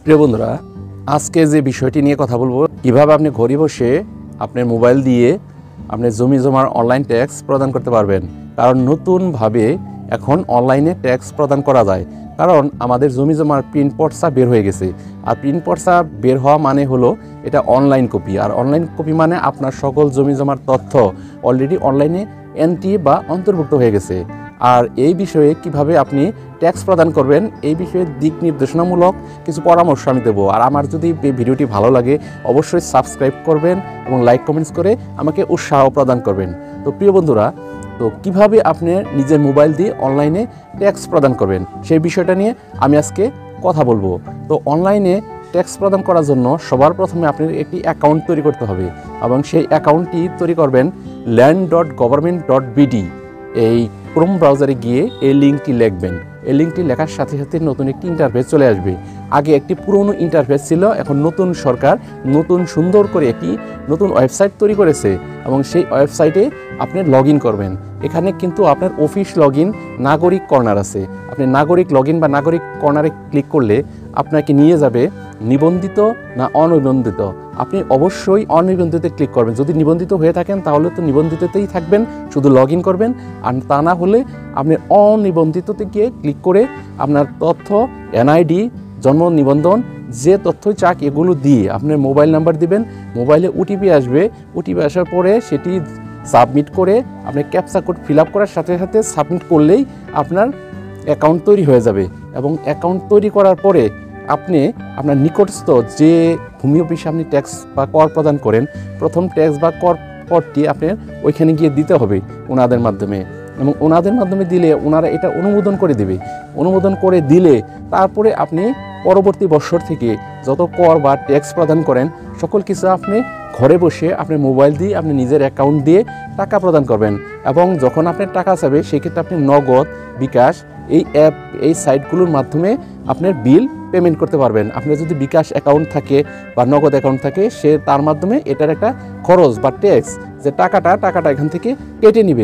প্রিয় বন্ধুরা, আজকে যে বিষয়টি নিয়ে কথা বলবো, কিভাবে আপনি ঘরে বসে আপনার মোবাইল দিয়ে আপনি জমি জমার অনলাইন ট্যাক্স প্রদান করতে পারবেন। কারণ নতুনভাবে এখন অনলাইনে ট্যাক্স প্রদান করা যায়, কারণ আমাদের জমি জমার প্রিন্ট পর্চা বের হয়ে গেছে। আর প্রিন্ট পর্চা বের হওয়া মানে হলো এটা অনলাইন কপি, আর অনলাইন কপি মানে আপনার সকল জমি জমার তথ্য অলরেডি অনলাইনে এন্ট্রি বা অন্তর্ভুক্ত হয়ে গেছে। আর এই বিষয়ে কিভাবে আপনি ট্যাক্স প্রদান করবেন এই বিষয়ে দিক নির্দেশনামূলক কিছু পরামর্শ আমি দেবো। আর আমার যদি এই ভিডিওটি ভালো লাগে অবশ্যই সাবস্ক্রাইব করবেন এবং লাইক কমেন্টস করে আমাকে উৎসাহ প্রদান করবেন। তো প্রিয় বন্ধুরা, তো কিভাবে আপনি নিজের মোবাইল দিয়ে অনলাইনে ট্যাক্স প্রদান করবেন সেই বিষয়টা নিয়ে আমি আজকে কথা বলবো। তো অনলাইনে ট্যাক্স প্রদান করার জন্য সবার প্রথমে আপনার একটি অ্যাকাউন্ট তৈরি করতে হবে এবং সেই অ্যাকাউন্টটি তৈরি করবেন land.government.bd। এই ক্রোম ব্রাউজারে গিয়ে এই লিঙ্কটি লিখবেন। এই লিঙ্কটি লেখার সাথে সাথে নতুন একটি ইন্টারফেস চলে আসবে। আগে একটি পুরনো ইন্টারফেস ছিল, এখন নতুন সরকার নতুন সুন্দর করে একটি নতুন ওয়েবসাইট তৈরি করেছে এবং সেই ওয়েবসাইটে আপনি লগ ইন করবেন। এখানে কিন্তু আপনার অফিস লগ ইন, নাগরিক কর্নার আছে। আপনি নাগরিক লগ ইন বা নাগরিক কর্নারে ক্লিক করলে আপনাকে নিয়ে যাবে নিবন্ধিত না অনিবন্ধিত। আপনি অবশ্যই অনিবন্ধিত ক্লিক করবেন। যদি নিবন্ধিত হয়ে থাকেন তাহলে তো নিবন্ধিততেই থাকবেন, শুধু লগ ইন করবেন। আর তা না হলে আপনি অনিবন্ধিততে গিয়ে ক্লিক করে আপনার তথ্য, এনআইডি, জন্ম নিবন্ধন, যে তথ্যই চাক এগুলো দিয়ে আপনার মোবাইল নাম্বার দিবেন। মোবাইলে ওটিপি আসবে, ওটিপি আসার পরে সেটি সাবমিট করে আপনি ক্যাপচা কোড ফিল আপ করার সাথে সাথে সাবমিট করলেই আপনার অ্যাকাউন্ট তৈরি হয়ে যাবে। এবং অ্যাকাউন্ট তৈরি করার পরে আপনি আপনার নিকটস্থ যে ভূমি অফিসে আপনি ট্যাক্স বা কর প্রদান করেন, প্রথম ট্যাক্স বা করটি আপনার ওইখানে গিয়ে দিতে হবে ওনাদের মাধ্যমে। এবং ওনাদের মাধ্যমে দিলে ওনারা এটা অনুমোদন করে দেবে। অনুমোদন করে দিলে তারপরে আপনি পরবর্তী বছর থেকে যত কর বা ট্যাক্স প্রদান করেন সকল কিছু আপনি ঘরে বসে আপনি মোবাইল দিয়ে আপনি নিজের অ্যাকাউন্ট দিয়ে টাকা প্রদান করবেন। এবং যখন আপনার টাকা চাবে সেক্ষেত্রে আপনি নগদ, বিকাশ, এই অ্যাপ, এই সাইটগুলোর মাধ্যমে আপনার বিল পেমেন্ট করতে পারবেন। আপনার যদি বিকাশ অ্যাকাউন্ট থাকে বা নগদ অ্যাকাউন্ট থাকে, সে তার মাধ্যমে এটার একটা খরচ বা ট্যাক্স যে টাকাটা এখান থেকে কেটে নেবে।